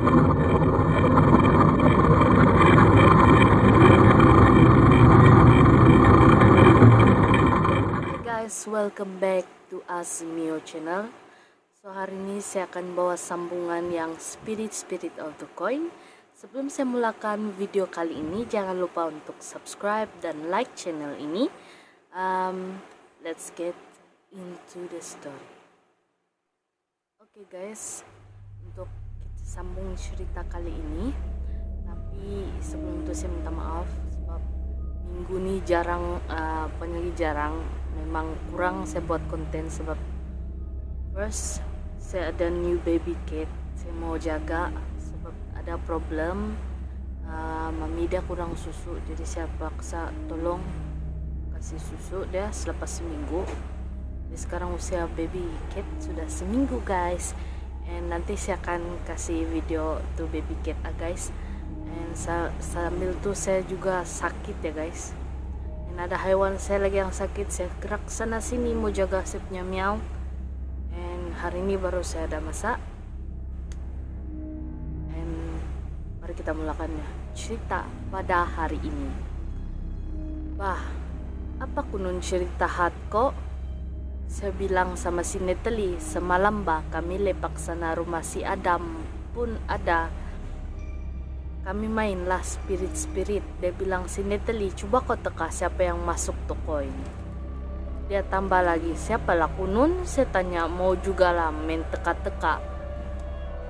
Guys, welcome back to Asmio channel. So hari ini saya akan bawa sambungan yang spirit of the coin. Sebelum saya mulakan video kali ini, jangan lupa untuk subscribe dan like channel ini. Let's get into the story. Oke guys, untuk kita sambung cerita kali ini. Tapi sebelum itu saya minta maaf sebab minggu ini jarang, memang kurang saya buat konten sebab first saya ada new baby cat, saya mau jaga sebab ada problem, mami dia kurang susu, jadi saya paksa tolong kasih susu dia selepas seminggu. Jadi sekarang usia baby cat sudah seminggu guys, and nanti saya akan kasih video tuh baby cat guys. And sambil tuh saya juga sakit ya guys, dan ada hewan saya lagi yang sakit, saya gerak sana sini mau jaga sepnya miau. And hari ini baru saya ada masak, and mari kita mulakannya cerita pada hari ini. Bah, apa kunun cerita hatko? Saya bilang sama si Natalie, semalam bah kami lepak sana rumah si Adam pun ada. Kami mainlah spirit. Dia bilang, si Natalie, coba kau teka siapa yang masuk tuh koin. Dia tambah lagi, siapa lah kunun? Saya tanya, mau juga lah main teka-teka.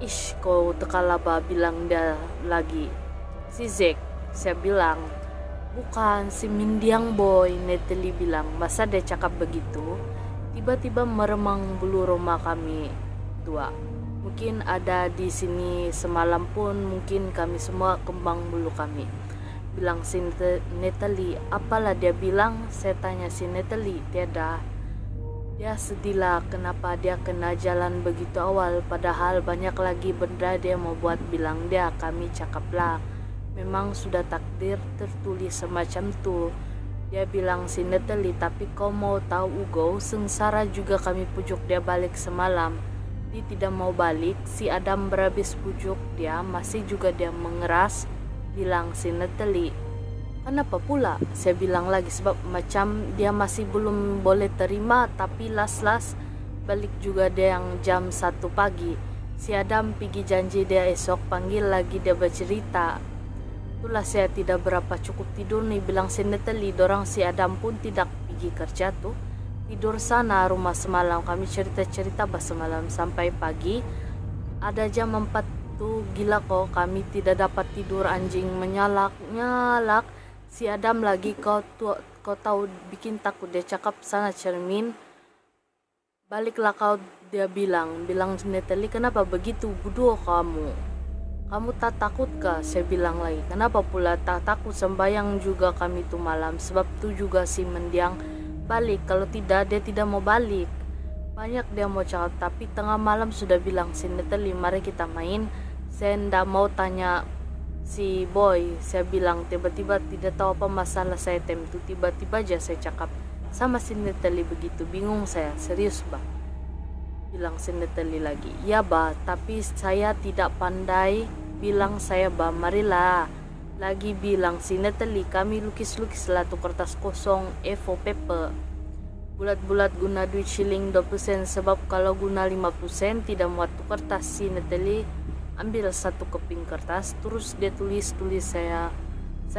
Ish, kau teka lah bah, bilang dia lagi. Si Zack, saya bilang, bukan, si Mindiang boy. Natalie bilang, masa dia cakap begitu? Tiba-tiba meremang bulu roma kami dua. Mungkin ada di sini semalam pun, mungkin kami semua kembang bulu kami. Bilang si Natalie, apalah dia bilang? Saya tanya si Natalie, tiada. Dia sedihlah kenapa dia kena jalan begitu awal, padahal banyak lagi benda dia mau buat. Bilang dia, kami cakaplah, memang sudah takdir tertulis semacam tu. Dia bilang si Natalie, tapi kau mau tahu Ugo, sengsara juga kami pujuk dia balik semalam. Dia tidak mau balik, si Adam berhabis pujuk dia, masih juga dia mengeras. Bilang si Natalie, kenapa pula? Saya bilang lagi, sebab macam dia masih belum boleh terima, tapi las-las balik juga dia yang jam 1 pagi. Si Adam pergi janji dia esok panggil lagi dia bercerita. Itulah saya tidak berapa cukup tidur nih, bilang si Natalie. Dorang si Adam pun tidak pergi kerja tuh, tidur sana rumah semalam. Kami cerita-cerita bah semalam sampai pagi. Ada jam 4 tuh, gila kok kami tidak dapat tidur, anjing menyalak. Si Adam lagi, kau tahu bikin takut. Dia cakap sana cermin, baliklah kau, dia bilang Natalie, kenapa begitu bodoh kamu tak takut kah? Saya bilang lagi, kenapa pula tak takut, sembayang juga kami tuh malam, sebab tuh juga si Mendiang balik, kalau tidak dia tidak mau balik. Banyak dia mau cakap, tapi tengah malam sudah bilang si Natalie, mari kita main. Saya ndak mau tanya si boy, saya bilang tiba-tiba tidak tahu apa masalah saya time itu, tiba-tiba aja saya cakap sama si Natalie begitu. Bingung saya, serius bah, bilang si Natalie lagi. Ya bah, tapi saya tidak pandai, bilang saya bah, marilah. Lagi bilang si Natalie, kami lukis-lukis lah tuh kertas kosong A4 paper, bulat-bulat guna duit shilling 20 sen, sebab kalau guna 50 sen tidak muat tuh kertas. Si Natalie ambil satu keping kertas, terus dia tulis saya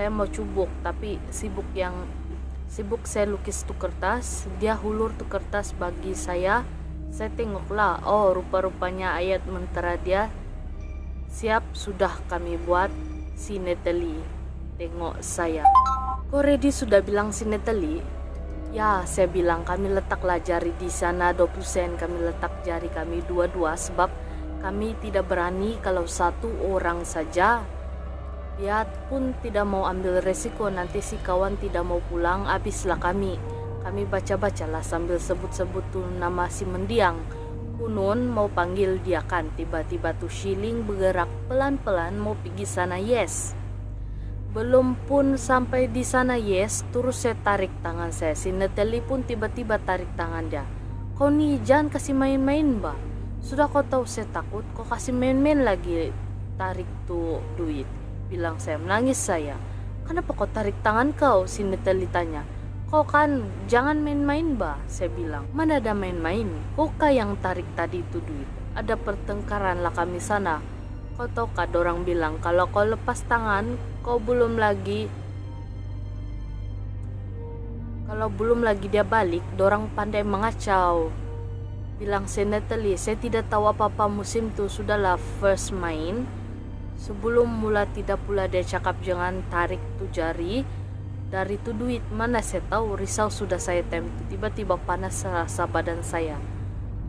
mau cubuk, tapi sibuk saya lukis tuh kertas. Dia hulur tuh kertas bagi saya tengoklah, oh rupa-rupanya ayat mentera dia siap sudah kami buat. Si Natalie tengok saya, kok ready sudah, bilang si Natalie. Ya, saya bilang, kami letaklah jari di sana 20 sen, kami letak jari kami dua-dua, sebab kami tidak berani kalau satu orang saja. Dia pun tidak mau ambil resiko, nanti si kawan tidak mau pulang, habislah kami baca-bacalah sambil sebut-sebut tuh nama si Mendiang. Kunun mau panggil dia kan, tiba-tiba tuh shilling bergerak pelan-pelan mau pergi sana. Yes, belum pun sampai di sana yes, terus saya tarik tangan saya. Si Natalie pun tiba-tiba tarik tangan dia. Kau nih jangan kasih main-main bah, sudah kau tahu saya takut, kau kasih main-main lagi. tarik tuh duit. Bilang saya, menangis saya. Kenapa kau tarik tangan kau? Si Natalie tanya. Kau kan jangan main-main bah, saya bilang. Mana ada main-main, kau kah yang tarik tadi itu duit. Ada pertengkaran lah kami sana. Kau tahu kah, dorang bilang kalau kau lepas tangan, kalau belum lagi dia balik, dorang pandai mengacau. Bilang si Natalie, saya tidak tahu apa-apa musim tu, sudahlah first main. Sebelum mula tidak pula dia cakap jangan tarik tu jari dari tu duit. Mana saya tahu, risau sudah saya tiba-tiba panas rasa badan saya.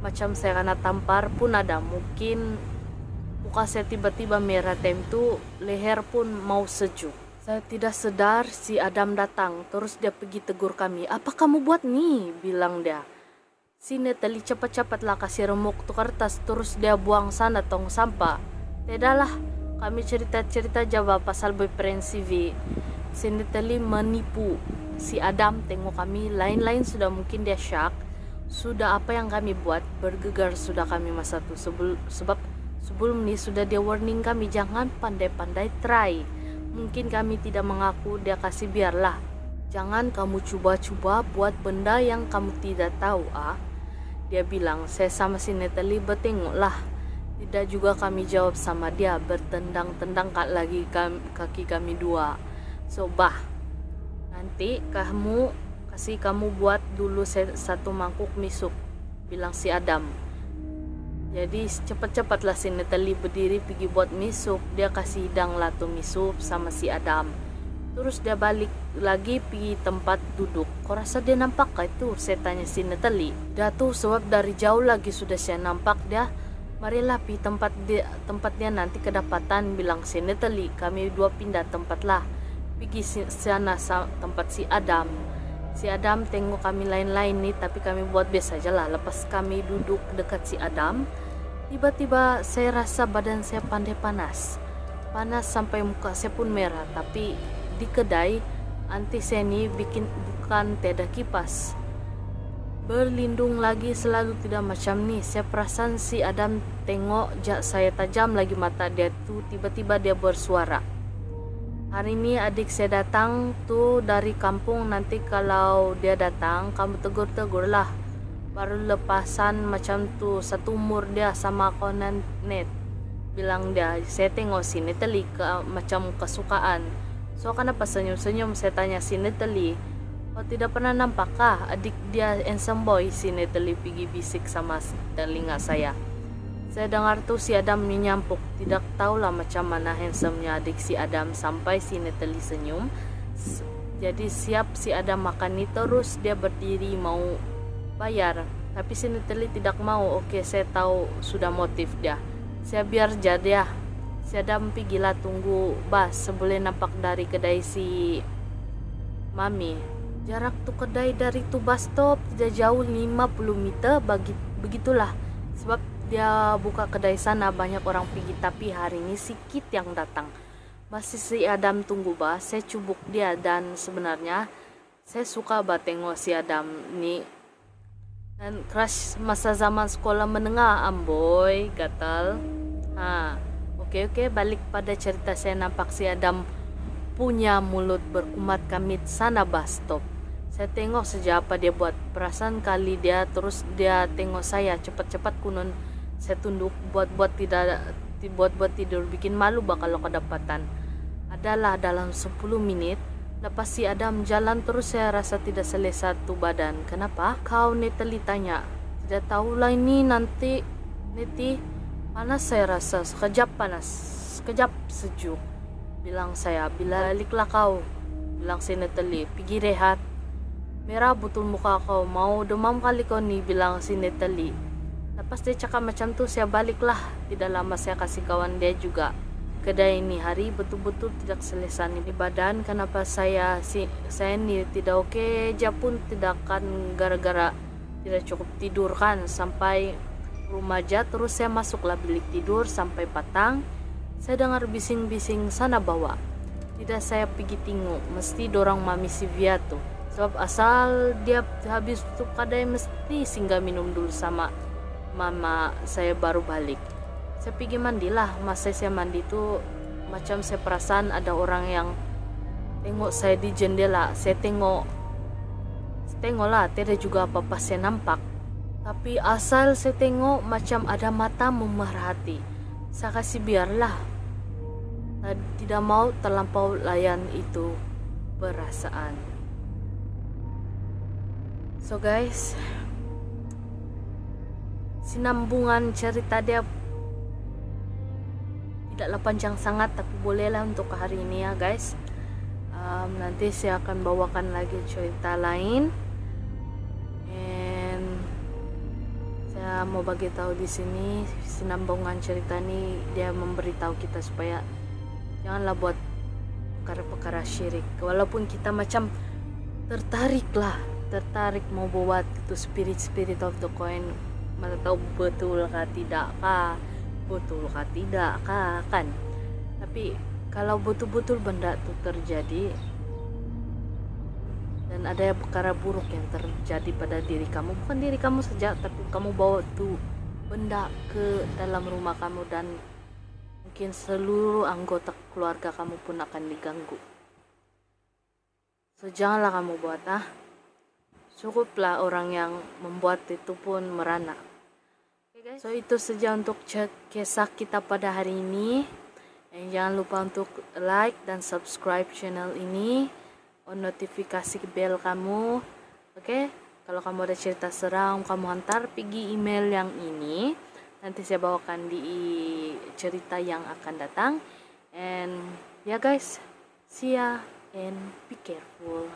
Macam saya kena tampar pun ada, mungkin muka saya tiba-tiba merah tu, leher pun mau sejuk. Saya tidak sadar si Adam datang, terus dia pergi tegur kami. Apa kamu buat nih? Bilang dia. Si Natalie cepat-cepatlah kasih remuk tu kertas, terus dia buang sana tong sampah. Tidaklah, kami cerita-cerita jawab pasal boyfriend si V. Si Natalie menipu si Adam, tengok kami lain-lain sudah, mungkin dia shock. Sudah apa yang kami buat, bergegar sudah kami masa tu. Sebab sebelum ni sudah dia warning kami, jangan pandai-pandai try. Mungkin kami tidak mengaku, dia kasih biarlah. Jangan kamu cuba-cuba buat benda yang kamu tidak tahu Dia bilang. Saya sama si Natalie bertengoklah. Tidak juga kami jawab sama dia, bertendang-tendang lagi kaki kami dua. So bah, nanti kamu buat dulu satu mangkuk misuk, bilang si Adam. Jadi cepat-cepatlah si Natalie berdiri pergi buat misup. Dia kasih hidang lah tuh misup sama si Adam. Terus dia balik lagi pergi tempat duduk. Kau rasa dia nampak kah itu? Saya tanya si Natalie. Dia tuh sebab dari jauh lagi sudah saya nampak dia. Marilah pergi tempat dia nanti kedapatan, bilang si Natalie. Kami dua pindah tempat lah. Pergi sana tempat si Adam. Si Adam tengok kami lain-lain nih, tapi kami buat biasa aja lah. Lepas kami duduk dekat si Adam, tiba-tiba saya rasa badan saya pandai panas sampai muka saya pun merah. Tapi di kedai anti saya ni bukan tidak kipas, berlindung lagi selalu tidak macam ni. Saya perasan si Adam tengok saya tajam lagi mata dia tu. Tiba-tiba dia bersuara, hari ini adik saya datang tuh dari kampung, nanti kalau dia datang kamu tegur-tegurlah. Baru lepasan macam tu, satu umur dia sama aku net, bilang dia. Saya tengok si Natalie macam kesukaan. So kenapa senyum-senyum? Saya tanya si Natalie. Oh, tidak pernah nampak kah adik dia handsome boy? Si Natalie pergi bisik sama telinga saya. Saya dengar tuh si Adam menyampuk. Tidak tahulah macam mana handsome-nya adik si Adam sampai si Natalie senyum. Jadi siap si Adam makan nih, terus dia berdiri mau bayar. Tapi si Natalie tidak mau. Oke, saya tahu sudah motif dia. Saya biar jadi ya. Si Adam pergilah tunggu bas sebelum nampak dari kedai si Mami. Jarak tuh kedai dari tuh bus stop tidak jauh, 50 meter begitulah. Sebab dia buka kedai sana banyak orang pergi, tapi hari ini sedikit yang datang. Masih si Adam tunggu bah, saya cubuk dia. Dan sebenarnya saya suka bah tengok si Adam ni. Dan crush masa zaman sekolah menengah amboy, gatal. Oke, balik pada cerita. Saya nampak si Adam punya mulut berkumat kamit sana bus stop. Saya tengok sejak apa dia buat. Perasaan kali dia, terus dia tengok saya cepat-cepat kunun. Saya tunduk buat tidur, bikin malu bah kalau kedapatan. Adalah dalam 10 menit lepas si Adam jalan terus, saya rasa tidak selesa tu badan. Kenapa? Kau? Natalie tanya. Tidak tahulah ini nanti. Neti, panas saya rasa, sekejap panas, sekejap sejuk, bilang saya. Bila baliklah kau, bilang si Natalie. Pergi rehat, merah betul muka kau, mau demam kali kau nih, bilang si Natalie. Lepas dia cakap macam tu, saya baliklah. Tidak lama saya kasih kawan dia juga. Kedai ini hari betul-betul tidak selesa nih di badan. Kenapa saya ni tidak oke aja pun tidak akan gara-gara tidak cukup tidur kan. Sampai rumah aja, terus saya masuklah bilik tidur sampai patang. Saya dengar bising-bising sana bawah. Tidak saya pergi tengok, mesti dorang Mami Sylvia tuh. Sebab asal dia habis tutup kedai mesti singgah minum dulu sama mama saya baru balik. Saya pergi mandi lah. Masa saya mandi tuh macam saya perasaan ada orang yang tengok saya di jendela. Saya tengok lah, tidak juga apa-apa saya nampak. Tapi asal saya tengok macam ada mata memerhati. Saya kasih biarlah. Tidak mau terlampau layan itu perasaan. So guys, sinambungan cerita dia tidaklah panjang sangat, tapi bolehlah untuk hari ini ya guys. Nanti saya akan bawakan lagi cerita lain. And saya mau bagi tahu di sini sinambungan cerita ini dia memberitahu kita supaya janganlah buat perkara-perkara syirik. Walaupun kita macam tertarik mau buat itu spirit of the coin, mana tahu betul kah tidak kah kan. Tapi kalau betul-betul benda itu terjadi dan ada perkara buruk yang terjadi pada diri kamu, bukan diri kamu saja, tapi kamu bawa tuh benda ke dalam rumah kamu dan mungkin seluruh anggota keluarga kamu pun akan diganggu. So janganlah kamu buat cukuplah orang yang membuat itu pun merana. Okay, guys? So itu saja untuk kisah kita pada hari ini. Dan jangan lupa untuk like dan subscribe channel ini, on notifikasi bell kamu. Oke, kalau kamu ada cerita seram kamu hantar pergi email yang ini, nanti saya bawakan di cerita yang akan datang. And yeah guys, see ya and be careful.